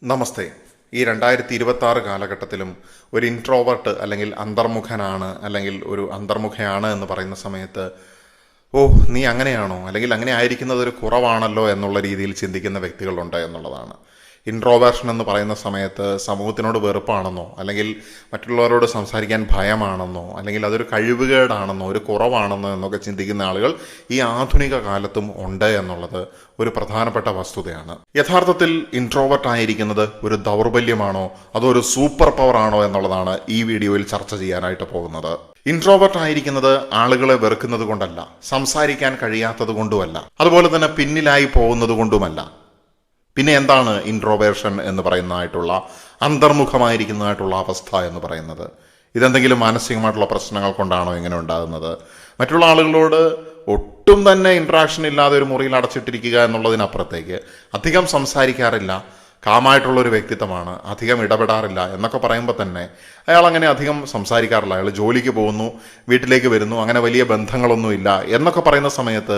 നമസ്തേ. ഈ 2026 കാലഘട്ടത്തിലും ഒരു ഇൻട്രോവർട്ട് അല്ലെങ്കിൽ അന്തർമുഖനാണ് അല്ലെങ്കിൽ ഒരു അന്തർമുഖയാണ് എന്ന് പറയുന്ന സമയത്ത് നീ അങ്ങനെയാണോ അല്ലെങ്കിൽ അങ്ങനെ ആയിരിക്കുന്നത് ഒരു കുറവാണല്ലോ എന്നുള്ള രീതിയിൽ ചിന്തിക്കുന്ന വ്യക്തികളുണ്ട് എന്നുള്ളതാണ്. ഇൻട്രോവേർഷൻ എന്ന് പറയുന്ന സമയത്ത് സമൂഹത്തിനോട് വെറുപ്പാണെന്നോ അല്ലെങ്കിൽ മറ്റുള്ളവരോട് സംസാരിക്കാൻ ഭയമാണെന്നോ അല്ലെങ്കിൽ അതൊരു കഴിവുകേടാണെന്നോ ഒരു കുറവാണെന്നോ എന്നൊക്കെ ചിന്തിക്കുന്ന ആളുകൾ ഈ ആധുനിക കാലത്തും ഉണ്ട് എന്നുള്ളത് ഒരു പ്രധാനപ്പെട്ട വസ്തുതയാണ്. യഥാർത്ഥത്തിൽ ഇൻട്രോവേർട്ട് ആയിരിക്കുന്നത് ഒരു ദൗർബല്യമാണോ അതോ ഒരു സൂപ്പർ പവർ ആണോ എന്നുള്ളതാണ് ഈ വീഡിയോയിൽ ചർച്ച ചെയ്യാനായിട്ട് പോകുന്നത്. ഇൻട്രോവേർട്ട് ആയിരിക്കുന്നത് ആളുകളെ വെറുക്കുന്നത് കൊണ്ടല്ല, സംസാരിക്കാൻ കഴിയാത്തത് കൊണ്ടുമല്ല, അതുപോലെ തന്നെ പിന്നിലായി പോകുന്നത് കൊണ്ടുമല്ല. പിന്നെ എന്താണ് ഇൻട്രോവേർഷൻ എന്ന് പറയുന്നതായിട്ടുള്ള അന്തർമുഖമായിരിക്കുന്നതായിട്ടുള്ള അവസ്ഥ എന്ന് പറയുന്നത്? ഇതെന്തെങ്കിലും മാനസികമായിട്ടുള്ള പ്രശ്നങ്ങൾ കൊണ്ടാണോ ഇങ്ങനെ ഉണ്ടാകുന്നത്? മറ്റുള്ള ആളുകളോട് ഒട്ടും തന്നെ ഇൻട്രാക്ഷൻ ഇല്ലാതെ ഒരു മുറിയിൽ അടച്ചിട്ടിരിക്കുക എന്നുള്ളതിനപ്പുറത്തേക്ക് അധികം സംസാരിക്കാറില്ല, കാമായിട്ടുള്ളൊരു വ്യക്തിത്വമാണ്, അധികം ഇടപെടാറില്ല എന്നൊക്കെ പറയുമ്പോൾ തന്നെ അയാൾ അങ്ങനെ അധികം സംസാരിക്കാറില്ല. അയാൾ ജോലിക്ക് പോകുന്നു, വീട്ടിലേക്ക് വരുന്നു, അങ്ങനെ വലിയ ബന്ധങ്ങളൊന്നുമില്ല എന്നൊക്കെ പറയുന്ന സമയത്ത്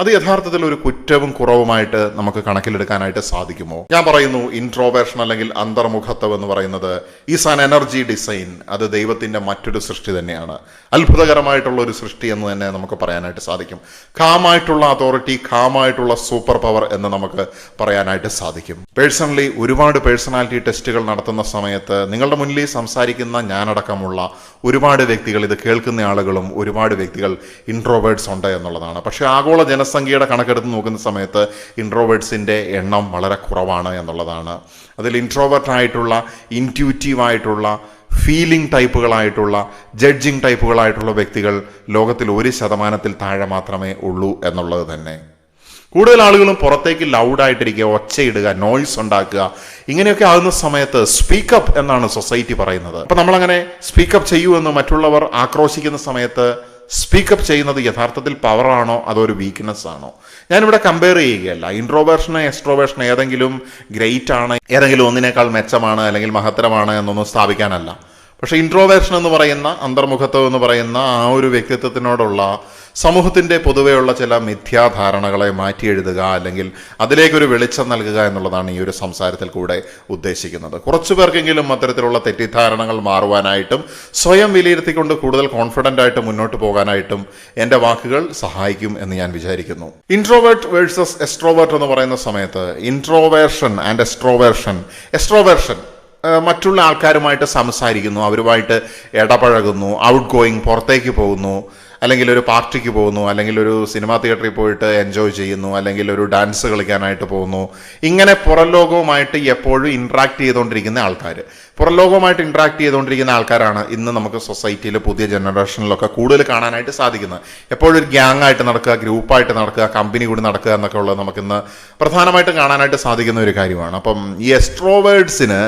അത് യഥാർത്ഥത്തിൽ ഒരു കുറ്റവും കുറവുമായിട്ട് നമുക്ക് കണക്കിലെടുക്കാനായിട്ട് സാധിക്കുമോ? ഞാൻ പറയുന്നു, ഇൻട്രോവേർഷൻ അല്ലെങ്കിൽ അന്തർമുഖത്വം എന്ന് പറയുന്നത് ഈസ് ആൻ എനർജി ഡിസൈൻ. അത് ദൈവത്തിന്റെ മറ്റൊരു സൃഷ്ടി തന്നെയാണ്. അത്ഭുതകരമായിട്ടുള്ള ഒരു സൃഷ്ടി എന്ന് തന്നെ നമുക്ക് പറയാനായിട്ട് സാധിക്കും. കാമായിട്ടുള്ള അതോറിറ്റി, കാമായിട്ടുള്ള സൂപ്പർ പവർ എന്ന് നമുക്ക് പറയാനായിട്ട് സാധിക്കും. പേഴ്സണലി ഒരുപാട് പേഴ്സണാലിറ്റി ടെസ്റ്റുകൾ നടത്തുന്ന സമയത്ത് നിങ്ങളുടെ മുന്നിൽ സംസാരിക്കുന്ന ഞാനടക്കമുള്ള ഒരുപാട് വ്യക്തികൾ, ഇത് കേൾക്കുന്ന ആളുകളും ഒരുപാട് വ്യക്തികൾ ഇൻട്രോവേർട്സ് ഉണ്ട് എന്നുള്ളതാണ്. പക്ഷേ ആഗോള ജനസംഖ്യയുടെ കണക്കെടുത്ത് നോക്കുന്ന സമയത്ത് ഇൻട്രോവേർട്സിൻ്റെ എണ്ണം വളരെ കുറവാണ് എന്നുള്ളതാണ്. അതിൽ ഇൻട്രോവേർട്ടായിട്ടുള്ള, ഇൻറ്റ്യൂറ്റീവായിട്ടുള്ള, ഫീലിംഗ് ടൈപ്പുകളായിട്ടുള്ള, ജഡ്ജിങ് ടൈപ്പുകളായിട്ടുള്ള വ്യക്തികൾ ലോകത്തിൽ 1% താഴെ മാത്രമേ ഉള്ളൂ എന്നുള്ളത് തന്നെ. കൂടുതൽ ആളുകളും പുറത്തേക്ക് ലൗഡായിട്ടിരിക്കുക, ഒച്ചയിടുക, നോയ്സ് ഉണ്ടാക്കുക, ഇങ്ങനെയൊക്കെ ആകുന്ന സമയത്ത് സ്പീക്കപ്പ് എന്നാണ് സൊസൈറ്റി പറയുന്നത്. അപ്പം നമ്മളങ്ങനെ സ്പീക്കപ്പ് ചെയ്യൂ എന്ന് മറ്റുള്ളവർ ആക്രോശിക്കുന്ന സമയത്ത് സ്പീക്കപ്പ് ചെയ്യുന്നത് യഥാർത്ഥത്തിൽ പവറാണോ അതോ ഒരു വീക്ക്നെസ് ആണോ? ഞാനിവിടെ കമ്പയർ ചെയ്യുകയല്ല. ഇൻട്രോവേർഷന് എക്സ്ട്രോവേർഷൻ ഏതെങ്കിലും ഗ്രേറ്റ് ആണ്, ഏതെങ്കിലും ഒന്നിനേക്കാൾ മെച്ചമാണ് അല്ലെങ്കിൽ മഹത്തരമാണ് എന്നൊന്നും സ്ഥാപിക്കാനല്ല. പക്ഷേ ഇൻട്രോവേർഷൻ എന്ന് പറയുന്ന, അന്തർമുഖത്വം എന്ന് പറയുന്ന ആ ഒരു വ്യക്തിത്വത്തിനോടുള്ള സമൂഹത്തിൻ്റെ പൊതുവെയുള്ള ചില മിഥ്യാധാരണകളെ മാറ്റി എഴുതുക അല്ലെങ്കിൽ അതിലേക്കൊരു വെളിച്ചം നൽകുക എന്നുള്ളതാണ് ഈ ഒരു സംസാരത്തിൽ കൂടെ ഉദ്ദേശിക്കുന്നത്. കുറച്ചു പേർക്കെങ്കിലും അത്തരത്തിലുള്ള തെറ്റിദ്ധാരണകൾ മാറുവാനായിട്ടും സ്വയം വിലയിരുത്തിക്കൊണ്ട് കൂടുതൽ കോൺഫിഡൻ്റ് ആയിട്ട് മുന്നോട്ട് പോകാനായിട്ടും എൻ്റെ വാക്കുകൾ സഹായിക്കും എന്ന് ഞാൻ വിചാരിക്കുന്നു. ഇൻട്രോവേർട്ട് വേഴ്സസ് എക്സ്ട്രോവേർട്ട് എന്ന് പറയുന്ന സമയത്ത് ഇൻട്രോവേർഷൻ ആൻഡ് എക്സ്ട്രോവേർഷൻ മറ്റുള്ള ആൾക്കാരുമായിട്ട് സംസാരിക്കുന്നു, അവരുമായിട്ട് ഇടപഴകുന്നു, ഔട്ട് ഗോയിങ്, പുറത്തേക്ക് പോകുന്നു, അല്ലെങ്കിൽ ഒരു പാർട്ടിക്ക് പോകുന്നു, അല്ലെങ്കിൽ ഒരു സിനിമാ തിയേറ്ററിൽ പോയിട്ട് എൻജോയ് ചെയ്യുന്നു, അല്ലെങ്കിൽ ഒരു ഡാൻസ് കളിക്കാനായിട്ട് പോകുന്നു. ഇങ്ങനെ പുറം ലോകവുമായിട്ട് എപ്പോഴും ഇൻട്രാക്ട് ചെയ്തുകൊണ്ടിരിക്കുന്ന ആൾക്കാർ, പുറം ലോകവുമായിട്ട് ഇൻട്രാക്ട് ചെയ്തുകൊണ്ടിരിക്കുന്ന ആൾക്കാരാണ് ഇന്ന് നമുക്ക് സൊസൈറ്റിയിൽ പുതിയ ജനറേഷനിലൊക്കെ കൂടുതൽ കാണാനായിട്ട് സാധിക്കുന്നത്. എപ്പോഴും ഒരു ഗ്യാങ് ആയിട്ട് നടക്കുക, ഗ്രൂപ്പായിട്ട് നടക്കുക, കമ്പനി കൂടി നടക്കുക എന്നൊക്കെ ഉള്ളത് നമുക്കിന്ന് പ്രധാനമായിട്ടും കാണാനായിട്ട് സാധിക്കുന്ന ഒരു കാര്യമാണ്. അപ്പം ഈ എക്സ്ട്രോവേർട്സിന്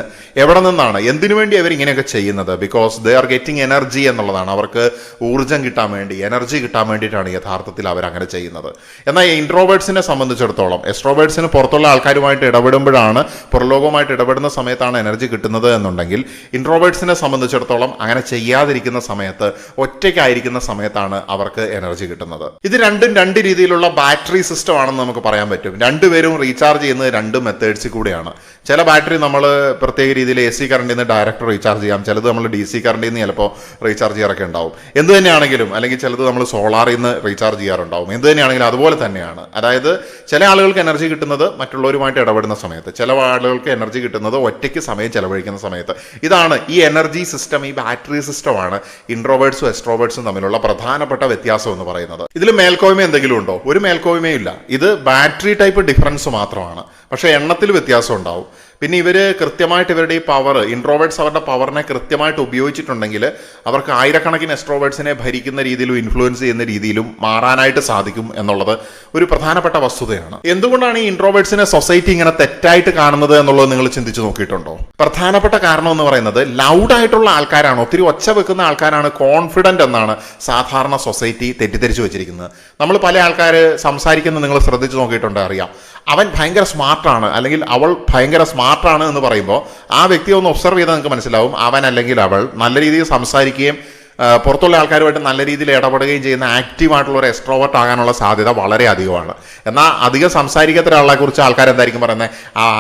എവിടെ നിന്നാണ്, എന്തിനു വേണ്ടി അവർ ഇങ്ങനെയൊക്കെ ചെയ്യുന്നത്? Because they are getting energy എന്നുള്ളതാണ്. അവർക്ക് ഊർജ്ജം കിട്ടാൻ വേണ്ടി, എനർജി കിട്ടാൻ വേണ്ടിയിട്ടാണ് യഥാർത്ഥത്തിൽ അവരങ്ങനെ ചെയ്യുന്നത്. എന്നാൽ ഇൻട്രോവേർട്സിനെ സംബന്ധിച്ചിടത്തോളം, എക്സ്ട്രോവേർട്സിന് പുറത്തുള്ള ആൾക്കാരുമായിട്ട് ഇടപെടുമ്പോഴാണ്, പുറലോകവുമായിട്ട് ഇടപെടുന്ന സമയത്താണ് എനർജി കിട്ടുന്നത് എന്നുണ്ടെങ്കിൽ ഇൻട്രോവേർട്സിനെ സംബന്ധിച്ചിടത്തോളം അങ്ങനെ ചെയ്യാതിരിക്കുന്ന സമയത്ത്, ഒറ്റയ്ക്കായിരിക്കുന്ന സമയത്താണ് അവർക്ക് എനർജി കിട്ടുന്നത്. ഇത് രണ്ടും രണ്ട് രീതിയിലുള്ള ബാറ്ററി സിസ്റ്റം ആണെന്ന് നമുക്ക് പറയാൻ പറ്റും. രണ്ടുപേരും റീചാർജ് ചെയ്യുന്നത് രണ്ട് മെത്തേഡ്സിൽ കൂടെയാണ്. ചില ബാറ്ററി നമ്മൾ പ്രത്യേക രീതിയിൽ AC കറണ്ടിൽ നിന്ന് ഡയറക്റ്റ് റീചാർജ് ചെയ്യാം, ചിലത് നമ്മൾ DC കറണ്ടിൽ നിന്ന് ചിലപ്പോൾ റീചാർജ് ചെയ്യാറൊക്കെ ഉണ്ടാവും. എന്ത് തന്നെയാണെങ്കിലും, അല്ലെങ്കിൽ ചിലത് നമ്മൾ സോളാറിൽ നിന്ന് റീചാർജ് ചെയ്യാറുണ്ടാവും. എന്ത് തന്നെയാണെങ്കിലും അതുപോലെ തന്നെയാണ്. അതായത് ചില ആളുകൾക്ക് എനർജി കിട്ടുന്നത് മറ്റുള്ളവരുമായിട്ട് ഇടപെടുന്ന സമയത്ത്, ചില ആളുകൾക്ക് എനർജി കിട്ടുന്നത് ഒറ്റയ്ക്ക് സമയം ചെലവഴിക്കുന്ന സമയത്ത്. ഇതാണ് ഈ എനർജി സിസ്റ്റം, ഈ ബാറ്ററി സിസ്റ്റമാണ് ഇൻട്രോവേർട്സും എക്സ്ട്രോവേർട്സും തമ്മിലുള്ള പ്രധാനപ്പെട്ട വ്യത്യാസം എന്ന് പറയുന്നത്. ഇതിൽ മേൽക്കോയ്മ എന്തെങ്കിലും ഉണ്ടോ? ഒരു മേൽക്കോയ്മയും ഇല്ല. ഇത് ബാറ്ററി ടൈപ്പ് ഡിഫറൻസ് മാത്രമാണ്. പക്ഷേ എണ്ണത്തിൽ വ്യത്യാസം ഉണ്ടാവും. പിന്നെ ഇവർ കൃത്യമായിട്ട് ഇവരുടെ ഈ പവർ, ഇൻട്രോവേർട്സ് അവരുടെ പവറിനെ കൃത്യമായിട്ട് ഉപയോഗിച്ചിട്ടുണ്ടെങ്കിൽ അവർക്ക് ആയിരക്കണക്കിന് എക്സ്ട്രോവേർട്സിനെ ഭരിക്കുന്ന രീതിയിലും ഇൻഫ്ലുവൻസ് ചെയ്യുന്ന രീതിയിലും മാറാനായിട്ട് സാധിക്കും എന്നുള്ളത് ഒരു പ്രധാനപ്പെട്ട വസ്തുതയാണ്. എന്തുകൊണ്ടാണ് ഈ ഇൻട്രോവേർട്സിനെ സൊസൈറ്റി ഇങ്ങനെ തെറ്റായിട്ട് കാണുന്നത് എന്നുള്ളത് നിങ്ങൾ ചിന്തിച്ചു നോക്കിയിട്ടുണ്ടോ? പ്രധാനപ്പെട്ട കാരണം എന്ന് പറയുന്നത് ലൗഡായിട്ടുള്ള ആൾക്കാരാണ്, ഒത്തിരി ഒച്ച വെക്കുന്ന ആൾക്കാരാണ് കോൺഫിഡൻ്റ് എന്നാണ് സാധാരണ സൊസൈറ്റി തെറ്റിദ്ധരിച്ചു വെച്ചിരിക്കുന്നത്. നമ്മൾ പല ആൾക്കാർ സംസാരിക്കുന്നത് നിങ്ങൾ ശ്രദ്ധിച്ചു നോക്കിയിട്ടുണ്ട്, അറിയാം. അവൻ ഭയങ്കര സ്മാർട്ടാണ് അല്ലെങ്കിൽ അവൾ ഭയങ്കര സ്മാർട്ടാണ് എന്ന് പറയുമ്പോൾ ആ വ്യക്തിയെ ഒന്ന് ഒബ്സർവ് ചെയ്താൽ നിങ്ങൾക്ക് മനസ്സിലാവും അവൻ അല്ലെങ്കിൽ അവൾ നല്ല രീതിയിൽ സംസാരിക്കുകയും പുറത്തുള്ള ആൾക്കാരുമായിട്ട് നല്ല രീതിയിൽ ഇടപെടുകയും ചെയ്യുന്ന ആക്റ്റീവായിട്ടുള്ള ഒരു എക്സ്ട്രോവേർട്ട് ആകാനുള്ള സാധ്യത വളരെ അധികമാണ്. എന്നാൽ അധികം സംസാരിക്കാത്ത ഒരാളെ കുറിച്ച് ആൾക്കാർ എന്തായിരിക്കും പറയുന്നത്,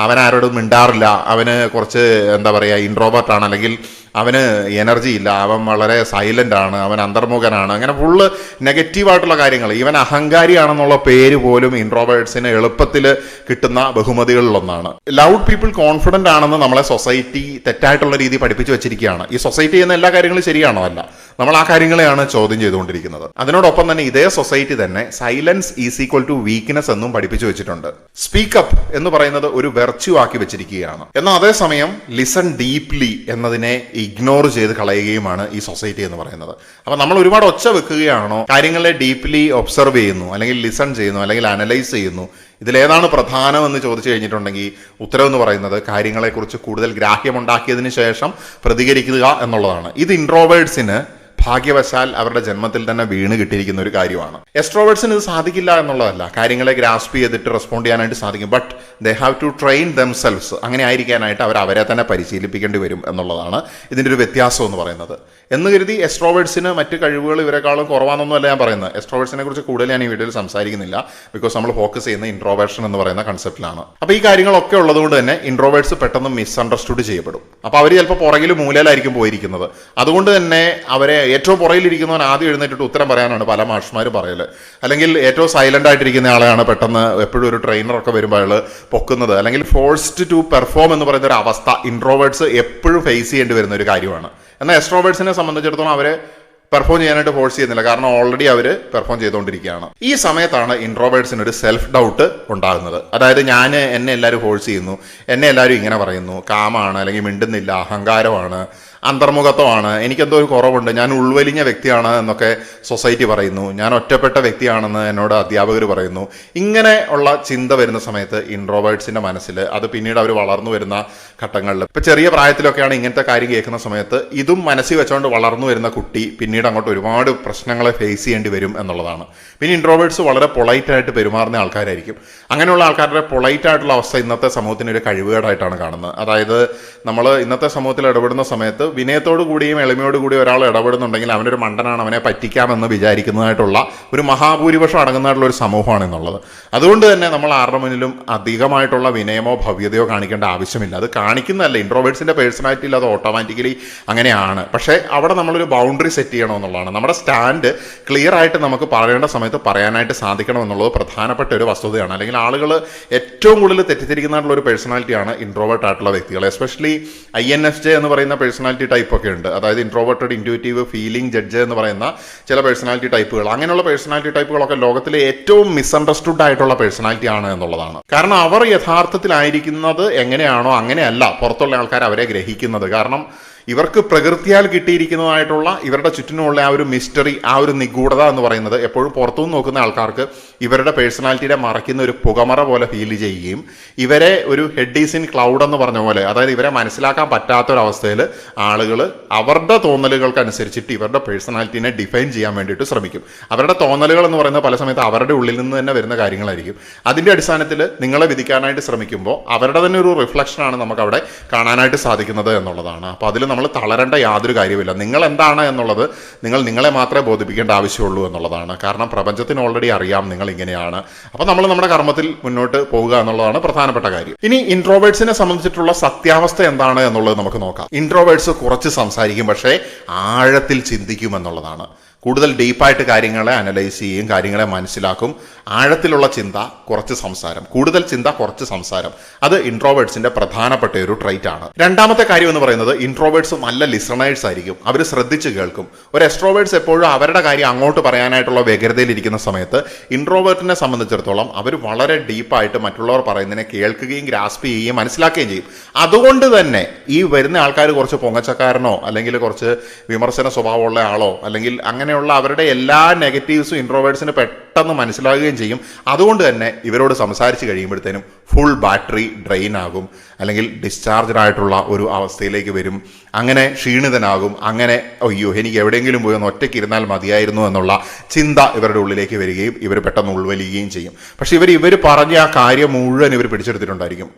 അവൻ ആരോടും മിണ്ടാറില്ല, അവന് കുറച്ച് എന്താ പറയുക ഇൻട്രോവേർട്ടാണ്, അല്ലെങ്കിൽ അവന് എനർജി ഇല്ല, അവൻ വളരെ സൈലന്റ് ആണ്, അവൻ അന്തർമുഖനാണ്, അങ്ങനെ ഫുള്ള് നെഗറ്റീവായിട്ടുള്ള കാര്യങ്ങൾ. ഈവൻ അഹങ്കാരിയാണെന്നുള്ള പേര് പോലും ഇൻട്രോവേർട്സിന് എളുപ്പത്തിൽ കിട്ടുന്ന ബഹുമതികളിലൊന്നാണ്. ലൗഡ് പീപ്പിൾ കോൺഫിഡന്റ് ആണെന്ന് നമ്മളെ സൊസൈറ്റി തെറ്റായിട്ടുള്ള രീതി പഠിപ്പിച്ചു വെച്ചിരിക്കുകയാണ്. ഈ സൊസൈറ്റി ചെയ്യുന്ന എല്ലാ കാര്യങ്ങളും ശരിയാണോ? അല്ല. നമ്മൾ ആ കാര്യങ്ങളെയാണ് ചോദ്യം ചെയ്തുകൊണ്ടിരിക്കുന്നത്. അതിനോടൊപ്പം തന്നെ ഇതേ സൊസൈറ്റി തന്നെ silence is equal to weakness എന്നും പഠിപ്പിച്ചു വെച്ചിട്ടുണ്ട്. സ്പീക്കപ്പ് എന്ന് പറയുന്നത് ഒരു വെർച്യു ആക്കി വെച്ചിരിക്കുകയാണ്. എന്നാൽ അതേസമയം ലിസൺ ഡീപ്ലി എന്നതിനെ ഇഗ്നോർ ചെയ്ത് കളയുകയുമാണ് ഈ സൊസൈറ്റി എന്ന് പറയുന്നത്. അപ്പൊ നമ്മൾ ഒരുപാട് ഒച്ച വെക്കുകയാണോ, കാര്യങ്ങളെ ഡീപ്ലി ഒബ്സർവ് ചെയ്യുന്നു, അല്ലെങ്കിൽ ലിസൺ ചെയ്യുന്നു, അല്ലെങ്കിൽ അനലൈസ് ചെയ്യുന്നു, ഇതിലേതാണ് പ്രധാനം എന്ന് ചോദിച്ചു കഴിഞ്ഞിട്ടുണ്ടെങ്കിൽ ഉത്തരം എന്ന് പറയുന്നത് കാര്യങ്ങളെക്കുറിച്ച് കൂടുതൽ ഗ്രാഹ്യമുണ്ടാക്കിയതിന് ശേഷം പ്രതികരിക്കുക എന്നുള്ളതാണ്. ഇത് ഇൻട്രോവേർട്സിന് ഭാഗ്യവശാൽ അവരുടെ ജന്മത്തിൽ തന്നെ വീണ് കിട്ടിയിരിക്കുന്ന ഒരു കാര്യമാണ്. എക്സ്ട്രോവേർട്സിന് ഇത് സാധിക്കില്ല എന്നുള്ളതല്ല, കാര്യങ്ങളെ ഗ്രാസ്പ് ചെയ്തിട്ട് റെസ്പോണ്ട് ചെയ്യാനായിട്ട് സാധിക്കും. But they have to train themselves. അങ്ങനെ ആയിരിക്കാനായിട്ട് അവർ അവരെ തന്നെ പരിശീലിപ്പിക്കേണ്ടി വരും എന്നുള്ളതാണ് ഇതിൻ്റെ ഒരു വ്യത്യാസം എന്ന് പറയുന്നത്. എന്ന് കരുതി എക്സ്ട്രോവേർട്സിന് മറ്റ് കഴിവുകൾ ഇവരെക്കാളും കുറവാണെന്നൊന്നുമല്ല ഞാൻ പറയുന്നത്. എക്സ്ട്രോവേർട്സിനെ കുറിച്ച് കൂടുതൽ ഞാൻ ഈ വീഡിയോയിൽ സംസാരിക്കുന്നില്ല, ബിക്കോസ് നമ്മൾ ഫോക്കസ് ചെയ്യുന്ന ഇൻട്രോവേർഷൻ എന്ന് പറയുന്ന കൺസെപ്റ്റിലാണ്. അപ്പോൾ ഈ കാര്യങ്ങളൊക്കെ ഉള്ളതുകൊണ്ട് തന്നെ ഇൻട്രോവേർട്സ് പെട്ടെന്ന് മിസ്അണ്ടർസ്റ്റുഡ് ചെയ്യപ്പെടും. അപ്പോൾ അവർ ചിലപ്പോൾ പുറകിൽ മൂലയിലായിരിക്കും പോയിരിക്കുന്നത്. അതുകൊണ്ട് തന്നെ അവരെ ഏറ്റവും പുറകിലിരിക്കുന്നവൻ ആദ്യം എഴുന്നേറ്റിട്ട് ഉത്തരം പറയാനാണ് പല മാഷ്മാരും പറയല്. അല്ലെങ്കിൽ ഏറ്റവും സൈലന്റ് ആയിട്ടിരിക്കുന്ന ആളെയാണ് പെട്ടെന്ന് എപ്പോഴും ഒരു ട്രെയിനറൊക്കെ വരുമ്പോൾ അയാൾ പൊക്കുന്നത്. അല്ലെങ്കിൽ ഫോഴ്സ്ഡ് ടു പെർഫോം എന്ന് പറയുന്ന ഒരു അവസ്ഥ ഇൻട്രോവേർട്സ് എപ്പോഴും ഫേസ് ചെയ്യേണ്ടി വരുന്ന ഒരു കാര്യമാണ്. എന്നാൽ എക്സ്ട്രോവേർട്സിനെ സംബന്ധിച്ചിടത്തോളം അവരെ പെർഫോം ചെയ്യാനായിട്ട് ഫോഴ്സ് ചെയ്യുന്നില്ല, കാരണം ഓൾറെഡി അവർ പെർഫോം ചെയ്തുകൊണ്ടിരിക്കുകയാണ്. ഈ സമയത്താണ് ഇൻട്രോവേർട്സിന് ഒരു സെൽഫ് ഡൗട്ട് ഉണ്ടാകുന്നത്. അതായത് എന്നെ എല്ലാവരും ഫോഴ്സ് ചെയ്യുന്നു, എന്നെ എല്ലാവരും ഇങ്ങനെ പറയുന്നു, കാമാണ്, അല്ലെങ്കിൽ മിണ്ടുന്നില്ല, അഹങ്കാരമാണ്, അന്തർമുഖത്വമാണ്, എനിക്കെന്തോ ഒരു കുറവുണ്ട്, ഞാൻ ഉൾവലിഞ്ഞ വ്യക്തിയാണ് എന്നൊക്കെ സൊസൈറ്റി പറയുന്നു, ഞാൻ ഒറ്റപ്പെട്ട വ്യക്തിയാണെന്ന് എന്നോട് അധ്യാപകർ പറയുന്നു. ഇങ്ങനെ ഉള്ള ചിന്ത വരുന്ന സമയത്ത് ഇൻട്രോവേർട്സിന്റെ മനസ്സിൽ അത് പിന്നീട് അവർ വളർന്നു വരുന്ന ഘട്ടങ്ങളിൽ, ഇപ്പൊ ചെറിയ പ്രായത്തിലൊക്കെയാണ് ഇങ്ങനത്തെ കാര്യം കേൾക്കുന്ന സമയത്ത് ഇതും മനസ്സിൽ വെച്ചുകൊണ്ട് വളർന്നു വരുന്ന കുട്ടി പിന്നീട് അങ്ങോട്ട് ഒരുപാട് പ്രശ്നങ്ങളെ ഫേസ് ചെയ്യേണ്ടി വരും എന്നുള്ളതാണ്. പിന്നെ ഇൻട്രോവേർട്സ് വളരെ പൊളൈറ്റായിട്ട് പെരുമാറുന്ന ആൾക്കാരായിരിക്കും. അങ്ങനെയുള്ള ആൾക്കാരുടെ പൊളൈറ്റ് ആയിട്ടുള്ള അവസ്ഥ ഇന്നത്തെ സമൂഹത്തിന് ഒരു കഴിവുകേടായിട്ടാണ് കാണുന്നത്. അതായത് നമ്മൾ ഇന്നത്തെ സമൂഹത്തിൽ ഇടപെടുന്ന സമയത്ത് വിനയത്തോടു കൂടിയും എളിമയോടു കൂടിയും ഒരാൾ ഇടപെടുന്നുണ്ടെങ്കിൽ അവനൊരു മണ്ടനാണ്, അവനെ പറ്റിക്കാമെന്ന് വിചാരിക്കുന്നതായിട്ടുള്ള ഒരു മഹാഭൂരിപക്ഷം അടങ്ങുന്നതായിട്ടുള്ള ഒരു സമൂഹമാണ് എന്നുള്ളത്. അതുകൊണ്ട് തന്നെ നമ്മൾ ആരുടെ മുന്നിലും അധികമായിട്ടുള്ള വിനയമോ ഭവ്യതയോ കാണിക്കേണ്ട ആവശ്യമില്ല. അത് കാണിക്കുന്നതല്ല, ഇൻട്രോവേർട്സിന്റെ പേഴ്സണാലിറ്റിയിൽ അത് ഓട്ടോമാറ്റിക്കലി അങ്ങനെയാണ്. പക്ഷേ അവിടെ നമ്മളൊരു ബൗണ്ടറി സെറ്റ് ചെയ്യണമെന്നുള്ളതാണ്. നമ്മുടെ സ്റ്റാൻഡ് ക്ലിയർ ആയിട്ട് നമുക്ക് പറയേണ്ട സമയത്ത് പറയാനായിട്ട് സാധിക്കണം എന്നുള്ളത് പ്രധാനപ്പെട്ട ഒരു വസ്തുതയാണ്. അല്ലെങ്കിൽ ആളുകൾ ഏറ്റവും കൂടുതൽ തെറ്റിദ്ധരിക്കുന്നതായിട്ടുള്ള ഒരു പേഴ്സണാലിറ്റിയാണ് ഇൻട്രോവേർട്ട് ആയിട്ടുള്ള വ്യക്തികൾ. എസ്പെഷ്യലി INFJ എന്ന് പറയുന്ന പേഴ്സണാലിറ്റി ടൈപ്പ് ഒക്കെ ഉണ്ട്. അതായത് ഇൻട്രോവേർട്ടഡ്, ഇൻറ്റ്യൂറ്റീവ്, ഫീലിംഗ്, ജഡ്ജ് എന്ന് പറയുന്ന ചില പേഴ്സണാലിറ്റി ടൈപ്പുകൾ. അങ്ങനെയുള്ള പേഴ്സണാലിറ്റി ടൈപ്പുകളൊക്കെ ലോകത്തിലെ ഏറ്റവും മിസ്അണ്ടർസ്റ്റുഡ് ആയിട്ടുള്ള പേഴ്സണാലിറ്റി ആണ് എന്നുള്ളതാണ്. കാരണം അവർ യഥാർത്ഥത്തിലായിരിക്കുന്നത് എങ്ങനെയാണോ അങ്ങനെയല്ല പുറത്തുള്ള ആൾക്കാർ അവരെ ഗ്രഹിക്കുന്നത്. കാരണം ഇവർക്ക് പ്രകൃതിയാൽ കിട്ടിയിരിക്കുന്നതായിട്ടുള്ള ഇവരുടെ ചുറ്റിനുമുള്ള ആ ഒരു മിസ്റ്ററി, ആ ഒരു നിഗൂഢത എന്ന് പറയുന്നത് എപ്പോഴും പുറത്തുനിന്ന് നോക്കുന്ന ആൾക്കാർക്ക് ഇവരുടെ പേഴ്സണാലിറ്റിയെ മറയ്ക്കുന്ന ഒരു പുകമറ പോലെ ഫീൽ ചെയ്യുകയും ഇവരെ ഒരു ഹെഡ് ഈസ് ഇൻ ക്ലൗഡ് എന്ന് പറഞ്ഞ പോലെ, അതായത് ഇവരെ മനസ്സിലാക്കാൻ പറ്റാത്തൊരവസ്ഥയിൽ ആളുകൾ അവരുടെ തോന്നലുകൾക്കനുസരിച്ചിട്ട് ഇവരുടെ പേഴ്സണാലിറ്റിനെ ഡിഫൈൻ ചെയ്യാൻ വേണ്ടിയിട്ട് ശ്രമിക്കും. അവരുടെ തോന്നലുകൾ എന്ന് പറയുന്നത് പല സമയത്ത് അവരുടെ ഉള്ളിൽ നിന്ന് തന്നെ വരുന്ന കാര്യങ്ങളായിരിക്കും. അതിൻ്റെ അടിസ്ഥാനത്തിൽ നിങ്ങളെ വിധിക്കാനായിട്ട് ശ്രമിക്കുമ്പോൾ അവരുടെ തന്നെ ഒരു റിഫ്ലക്ഷനാണ് നമുക്ക് അവിടെ കാണാനായിട്ട് സാധിക്കുന്നത് എന്നുള്ളതാണ്. അപ്പോൾ അതിൽ നമ്മൾ തളരേണ്ട യാതൊരു കാര്യമില്ല. നിങ്ങൾ എന്താണ് എന്നുള്ളത് നിങ്ങളെ മാത്രമേ ബോധിപ്പിക്കേണ്ട ആവശ്യമുള്ളൂ എന്നുള്ളതാണ്. കാരണം പ്രപഞ്ചത്തിന് ഓൾറെഡി അറിയാം നിങ്ങൾ ഇങ്ങനെയാണ്. അപ്പോൾ നമ്മൾ നമ്മുടെ കർമ്മത്തിൽ മുന്നോട്ട് പോവുക എന്നുള്ളതാണ് പ്രധാനപ്പെട്ട കാര്യം. ഇനി ഇൻട്രോവേർട്സിനെ സംബന്ധിച്ചിട്ടുള്ള സത്യാവസ്ഥ എന്താണ് എന്നുള്ളത് നമുക്ക് നോക്കാം. ഇൻട്രോവേർട്സ് കുറച്ച് സംസാരിക്കും, പക്ഷേ ആഴത്തിൽ ചിന്തിക്കും എന്നുള്ളതാണ്. കൂടുതൽ ഡീപ്പായിട്ട് കാര്യങ്ങളെ അനലൈസ് ചെയ്യും, കാര്യങ്ങളെ മനസ്സിലാക്കും. ആഴത്തിലുള്ള ചിന്ത, കുറച്ച് സംസാരം. കൂടുതൽ ചിന്ത, കുറച്ച് സംസാരം. അത് ഇൻട്രോവേർട്സിന്റെ പ്രധാനപ്പെട്ട ഒരു ട്രൈറ്റ് ആണ്. രണ്ടാമത്തെ കാര്യം എന്ന് പറയുന്നത് ഇൻട്രോവേർട്സ് നല്ല ലിസണേഴ്സ് ആയിരിക്കും. അവർ ശ്രദ്ധിച്ച് കേൾക്കും. ഒരു എക്സ്ട്രോവേർട്സ് എപ്പോഴും അവരുടെ കാര്യം അങ്ങോട്ട് പറയാനായിട്ടുള്ള വ്യഗ്രതയിലിരിക്കുന്ന സമയത്ത് ഇൻട്രോവേർട്ടിനെ സംബന്ധിച്ചിടത്തോളം അവർ വളരെ ഡീപ്പായിട്ട് മറ്റുള്ളവർ പറയുന്നതിനെ കേൾക്കുകയും ഗ്രാസ്പ് ചെയ്യുകയും മനസ്സിലാക്കുകയും ചെയ്യും. അതുകൊണ്ട് തന്നെ ഈ വരുന്ന ആൾക്കാർ കുറച്ച് പൊങ്ങച്ചക്കാരനോ അല്ലെങ്കിൽ കുറച്ച് വിമർശന സ്വഭാവമുള്ള ആളോ അല്ലെങ്കിൽ അങ്ങനെയുള്ള അവരുടെ എല്ലാ നെഗറ്റീവ്സും ഇൻട്രോവേർട്സിന് പെട്ടെന്ന് മനസ്സിലാകുകയും ചെയ്യും. അതുകൊണ്ട് തന്നെ ഇവരോട് സംസാരിച്ച് കഴിയുമ്പോഴത്തേനും ഫുൾ ബാറ്ററി ഡ്രെയിൻ ആകും, അല്ലെങ്കിൽ ഡിസ്ചാർജഡ് ആയിട്ടുള്ള ഒരു അവസ്ഥയിലേക്ക് വരും. അങ്ങനെ ക്ഷീണിതനാകും. അങ്ങനെ അയ്യോ എനിക്ക് എവിടെയെങ്കിലും പോയി ഒന്ന് ഒറ്റയ്ക്ക് ഇരുന്നാൽ മതിയായിരുന്നു എന്നുള്ള ചിന്ത ഇവരുടെ ഉള്ളിലേക്ക് വരികയും ഇവർ പെട്ടെന്ന് ഉൾവലിയുകയും ചെയ്യും. പക്ഷെ ഇവർ പറഞ്ഞ ആ കാര്യം മുഴുവൻ ഇവർ പിടിച്ചെടുത്തിട്ടുണ്ടായിരിക്കും.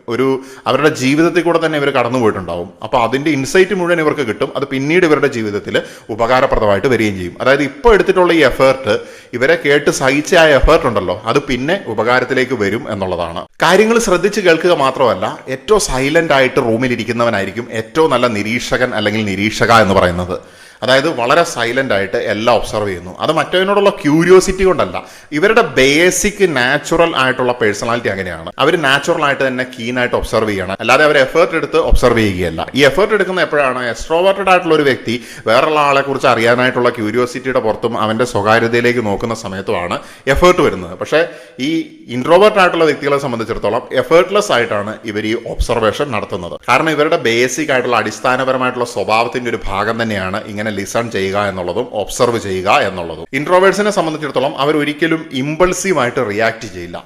അവരുടെ ജീവിതത്തിൽ കൂടെ തന്നെ ഇവർ കടന്നുപോയിട്ടുണ്ടാവും. അപ്പോൾ അതിൻ്റെ ഇൻസൈറ്റ് മുഴുവൻ ഇവർക്ക് കിട്ടും. അത് പിന്നീട് ഇവരുടെ ജീവിതത്തിൽ ഉപകാരപ്രദമായിട്ട് വരികയും ചെയ്യും. അതായത് ഇപ്പോൾ എടുത്തിട്ടുള്ള ഈ എഫേർട്ട്, ഇവരെ കേട്ട് സഹിച്ച ആ എഫേർട്ട് ഉണ്ടല്ലോ, അത് പിന്നെ ഉപകാരത്തിലേക്ക് വരും എന്നുള്ളതാണ്. കാര്യങ്ങൾ ശ്രദ്ധിച്ച് കേൾക്കുക മാത്രമല്ല, ഏറ്റവും സൈലന്റ് ആയിട്ട് റൂമിലിരിക്കുന്നവനായിരിക്കും ഏറ്റവും നല്ല നിരീക്ഷകൻ അല്ലെങ്കിൽ നിരീക്ഷക എന്ന് പറയുന്നത്. അതായത് വളരെ സൈലന്റ് ആയിട്ട് എല്ലാം ഒബ്സർവ് ചെയ്യുന്നു. അത് മറ്റവനോടുള്ള ക്യൂരിയോസിറ്റി കൊണ്ടല്ല, ഇവരുടെ ബേസിക് നാച്ചുറൽ ആയിട്ടുള്ള പേഴ്സണാലിറ്റി അങ്ങനെയാണ്. അവർ നാച്ചുറൽ ആയിട്ട് തന്നെ കീനായിട്ട് ഒബ്സർവ് ചെയ്യണം, അല്ലാതെ അവർ എഫേർട്ട് എടുത്ത് ഒബ്സർവ് ചെയ്യുകയല്ല. ഈ എഫേർട്ട് എടുക്കുന്ന എപ്പോഴാണ് എക്സ്ട്രോവേർട്ടഡ് ആയിട്ടുള്ള ഒരു വ്യക്തി വേറെയുള്ള ആളെ കുറിച്ച് അറിയാനായിട്ടുള്ള ക്യൂരിയോസിറ്റിയുടെ പുറത്തും അവന്റെ സ്വകാര്യതയിലേക്ക് നോക്കുന്ന സമയത്തുമാണ് എഫേർട്ട് വരുന്നത്. പക്ഷേ ഈ ഇൻട്രോവേർട്ട് ആയിട്ടുള്ള വ്യക്തികളെ സംബന്ധിച്ചിടത്തോളം എഫേർട്ട്ലെസ് ആയിട്ടാണ് ഇവർ ഈ ഒബ്സർവേഷൻ നടത്തുന്നത്. കാരണം ഇവരുടെ ബേസിക് ആയിട്ടുള്ള അടിസ്ഥാനപരമായിട്ടുള്ള സ്വഭാവത്തിന്റെ ഒരു ഭാഗം തന്നെയാണ് ഇങ്ങനെ ലിസൺ ചെയ്യുക എന്നുള്ളതും ഒബ്സർവ് ചെയ്യുക എന്നുള്ളതും. ഇൻട്രോവേർട്സിനെ സംബന്ധിച്ചിടത്തോളം അവർ ഒരിക്കലും ഇമ്പൾസീവായിട്ട് റിയാക്ട് ചെയ്യില്ല.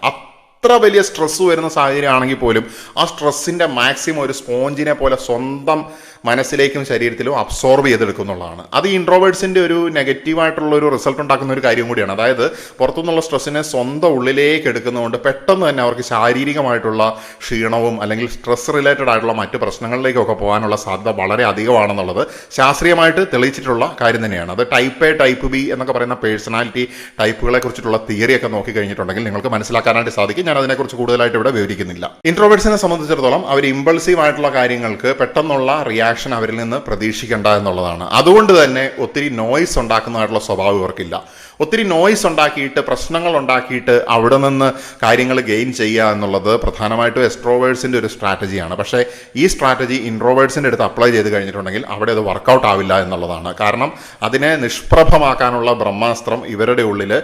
എത്ര വലിയ സ്ട്രെസ് വരുന്ന സാഹചര്യം ആണെങ്കിൽ പോലും ആ സ്ട്രെസ്സിന്റെ മാക്സിമം ഒരു സ്പോഞ്ചിനെ പോലെ സ്വന്തം മനസ്സിലേക്കും ശരീരത്തിലും അബ്സോർബ് ചെയ്തെടുക്കുന്നുള്ളതാണ്. അത് ഈ ഇൻട്രോവേർട്സിന്റെ ഒരു നെഗറ്റീവായിട്ടുള്ള ഒരു റിസൾട്ട് ഉണ്ടാക്കുന്ന ഒരു കാര്യം കൂടിയാണ്. അതായത് പുറത്തുനിന്നുള്ള സ്ട്രെസ്സിനെ സ്വന്തം ഉള്ളിലേക്ക് എടുക്കുന്നതുകൊണ്ട് പെട്ടെന്ന് തന്നെ അവർക്ക് ശാരീരികമായിട്ടുള്ള ക്ഷീണവും അല്ലെങ്കിൽ സ്ട്രെസ് റിലേറ്റഡ് ആയിട്ടുള്ള മറ്റ് പ്രശ്നങ്ങളിലേക്കൊക്കെ പോകാനുള്ള സാധ്യത വളരെ അധികമാണെന്നുള്ളത് ശാസ്ത്രീയമായിട്ട് തെളിയിച്ചിട്ടുള്ള കാര്യം തന്നെയാണ്. അത് ടൈപ്പ് എ, ടൈപ്പ് ബി എന്നൊക്കെ പറയുന്ന പേഴ്സണാലിറ്റി ടൈപ്പുകളെ കുറിച്ചിട്ടുള്ള തിയറിയൊക്കെ നോക്കി കഴിഞ്ഞിട്ടുണ്ടെങ്കിൽ നിങ്ങൾക്ക് മനസ്സിലാക്കാനായിട്ട് സാധിക്കും. ഞാൻ അതിനെക്കുറിച്ച് കൂടുതലായിട്ട് ഇവിടെ വിവരിക്കുന്നില്ല. ഇൻട്രോവേർട്സിനെ സംബന്ധിച്ചിടത്തോളം അവർ ഇമ്പൾസീവ് ആയിട്ടുള്ള കാര്യങ്ങൾക്ക് പെട്ടെന്നുള്ള റിയാക്ഷൻ അവരിൽ നിന്ന് പ്രതീക്ഷിക്കേണ്ട എന്നുള്ളതാണ്. അതുകൊണ്ട് തന്നെ ഒത്തിരി നോയ്സ് ഉണ്ടാക്കുന്നതായിട്ടുള്ള സ്വഭാവം ഇവർക്കില്ല. ഒത്തിരി നോയ്സ് ഉണ്ടാക്കിയിട്ട് പ്രശ്നങ്ങൾ ഉണ്ടാക്കിയിട്ട് അവിടെ നിന്ന് കാര്യങ്ങൾ ഗെയിൻ ചെയ്യുക എന്നുള്ളത് പ്രധാനമായിട്ടും എക്സ്ട്രോവേർട്സിന്റെ ഒരു സ്ട്രാറ്റജിയാണ്. പക്ഷേ ഈ സ്ട്രാറ്റജി ഇൻട്രോവേർട്സിന്റെ അടുത്ത് അപ്ലൈ ചെയ്ത് കഴിഞ്ഞിട്ടുണ്ടെങ്കിൽ അവിടെ അത് വർക്കൗട്ട് ആവില്ല എന്നുള്ളതാണ്. കാരണം അതിനെ നിഷ്പ്രഭമാക്കാനുള്ള ബ്രഹ്മാസ്ത്രം ഇവരുടെ ഉള്ളിൽ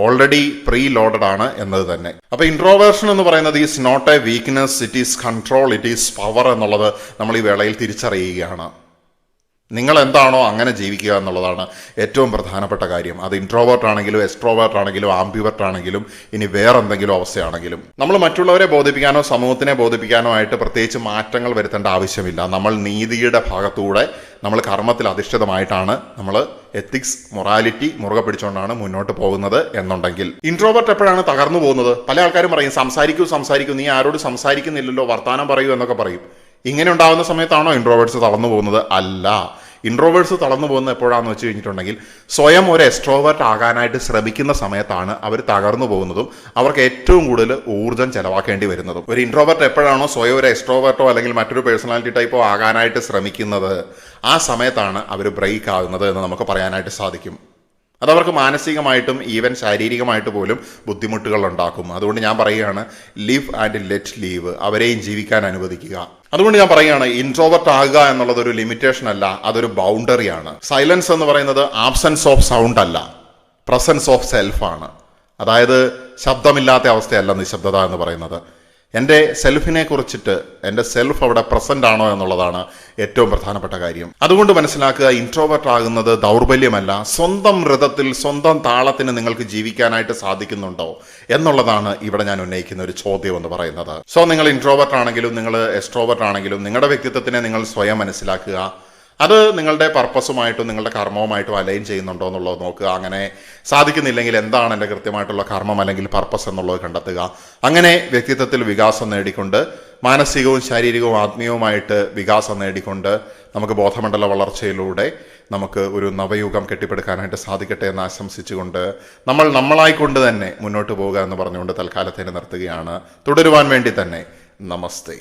ഓൾറെഡി പ്രീ ലോഡഡ് ആണ് എന്നത് തന്നെ. അപ്പൊ ഇൻട്രോവേർഷൻ എന്ന് പറയുന്നത് is not a weakness, it is control, it is power എന്നുള്ളത് നമ്മൾ ഈ വേളയിൽ തിരിച്ചറിയുകയാണ്. നിങ്ങൾ എന്താണോ അങ്ങനെ ജീവിക്കുക എന്നുള്ളതാണ് ഏറ്റവും പ്രധാനപ്പെട്ട കാര്യം. അത് ഇൻട്രോവേർട്ട് ആണെങ്കിലും എക്സ്ട്രോവേർട്ട് ആണെങ്കിലും ആംബിവേർട്ട് ആണെങ്കിലും ഇനി വേറെ എന്തെങ്കിലും അവസ്ഥയാണെങ്കിലും നമ്മൾ മറ്റുള്ളവരെ ബോധിപ്പിക്കാനോ സമൂഹത്തിനെ ബോധിപ്പിക്കാനോ ആയിട്ട് പ്രത്യേകിച്ച് മാറ്റങ്ങൾ വരുത്തേണ്ട ആവശ്യമില്ല. നമ്മൾ നീതിയുടെ ഭാഗത്തൂടെ നമ്മൾ കർമ്മത്തിൽ അധിഷ്ഠിതമായിട്ടാണ് നമ്മൾ എത്തിക്സ്, മൊറാലിറ്റി മുറുകെ പിടിച്ചുകൊണ്ടാണ് മുന്നോട്ട് പോകുന്നത് എന്നുണ്ടെങ്കിൽ ഇൻട്രോവേർട്ട് എപ്പോഴാണ് തകർന്നു പോകുന്നത്? പല ആൾക്കാരും പറയും സംസാരിക്കൂ, നീ ആരോട് സംസാരിക്കുന്നില്ലല്ലോ, വർത്താനം പറയൂ എന്നൊക്കെ പറയും. ഇങ്ങനെ ഉണ്ടാകുന്ന സമയത്താണോ ഇൻട്രോവേർട്സ് തളർന്നു പോകുന്നത്? അല്ല. ഇൻട്രോവേർട്സ് തളർന്നു പോകുന്നത് എപ്പോഴാന്ന് വെച്ച് കഴിഞ്ഞിട്ടുണ്ടെങ്കിൽ സ്വയം ഒരു എക്സ്ട്രോവേർട്ട് ആകാനായിട്ട് ശ്രമിക്കുന്ന സമയത്താണ് അവർ തകർന്നു പോകുന്നതും അവർക്ക് ഏറ്റവും കൂടുതൽ ഊർജ്ജം ചെലവാക്കേണ്ടി വരുന്നതും. ഒരു ഇൻട്രോവേർട്ട് എപ്പോഴാണോ സ്വയം ഒരു എക്സ്ട്രോവേർട്ടോ അല്ലെങ്കിൽ മറ്റൊരു പേഴ്സണാലിറ്റി ടൈപ്പോ ആകാനായിട്ട് ശ്രമിക്കുന്നത്, ആ സമയത്താണ് അവർ ബ്രേക്ക് ആകുന്നത് എന്ന് നമുക്ക് പറയാനായിട്ട് സാധിക്കും. അതവർക്ക് മാനസികമായിട്ടും ഈവൻ ശാരീരികമായിട്ട് പോലും ബുദ്ധിമുട്ടുകൾ ഉണ്ടാക്കും. അതുകൊണ്ട് ഞാൻ പറയുകയാണ്, ലിവ് ആൻഡ് ലെറ്റ് ലീവ്, അവരെയും ജീവിക്കാൻ അനുവദിക്കുക. അതുകൊണ്ട് ഞാൻ പറയുകയാണ്, ഇൻട്രോവേർട്ട് ആകുക എന്നുള്ളത് ഒരു ലിമിറ്റേഷൻ അല്ല, അതൊരു ബൗണ്ടറിയാണ്. സൈലൻസ് എന്ന് പറയുന്നത് ആബ്സെൻസ് ഓഫ് സൗണ്ട് അല്ല, പ്രസൻസ് ഓഫ് സെൽഫാണ്. അതായത് ശബ്ദമില്ലാത്ത അവസ്ഥയല്ല നിശബ്ദത എന്ന് പറയുന്നത്. എൻ്റെ സെൽഫിനെ കുറിച്ചിട്ട് എൻ്റെ സെൽഫ് അവിടെ പ്രസന്റ് ആണോ എന്നുള്ളതാണ് ഏറ്റവും പ്രധാനപ്പെട്ട കാര്യം. അതുകൊണ്ട് മനസ്സിലാക്കുക, ഇൻട്രോവേർട്ട് ആകുന്നത് ദൗർബല്യമല്ല, സ്വന്തം ഋതത്തിൽ സ്വന്തം താളത്തിന് നിങ്ങൾക്ക് ജീവിക്കാനായിട്ട് സാധിക്കുന്നുണ്ടോ എന്നുള്ളതാണ് ഇവിടെ ഞാൻ ഉന്നയിക്കുന്ന ഒരു ചോദ്യം എന്ന് പറയുന്നത്. സോ നിങ്ങൾ ഇൻട്രോവേർട്ട് ആണെങ്കിലും നിങ്ങൾ എക്സ്ട്രോവേർട്ട് ആണെങ്കിലും നിങ്ങളുടെ വ്യക്തിത്വത്തിനെ നിങ്ങൾ സ്വയം മനസ്സിലാക്കുക. അത് നിങ്ങളുടെ പർപ്പസുമായിട്ടും നിങ്ങളുടെ കർമ്മവുമായിട്ടും അലൈൻ ചെയ്യുന്നുണ്ടോ എന്നുള്ളത് നോക്കുക. അങ്ങനെ സാധിക്കുന്നില്ലെങ്കിൽ എന്താണ് എൻ്റെ കൃത്യമായിട്ടുള്ള കർമ്മം അല്ലെങ്കിൽ പർപ്പസ് എന്നുള്ളത് കണ്ടെത്തുക. അങ്ങനെ വ്യക്തിത്വത്തിൽ വികാസം നേടിക്കൊണ്ട് മാനസികവും ശാരീരികവും ആത്മീയവുമായിട്ട് വികാസം നേടിക്കൊണ്ട് നമുക്ക് ബോധമണ്ഡല വളർച്ചയിലൂടെ നമുക്ക് ഒരു നവയുഗം കെട്ടിപ്പടുക്കാനായിട്ട് സാധിക്കട്ടെ എന്ന് ആശംസിച്ചുകൊണ്ട് നമ്മളായിക്കൊണ്ട് തന്നെ മുന്നോട്ട് പോവുക എന്ന് പറഞ്ഞുകൊണ്ട് തൽക്കാലത്തേന് നിർത്തുകയാണ്. തുടരുവാൻ വേണ്ടി തന്നെ നമസ്തേ.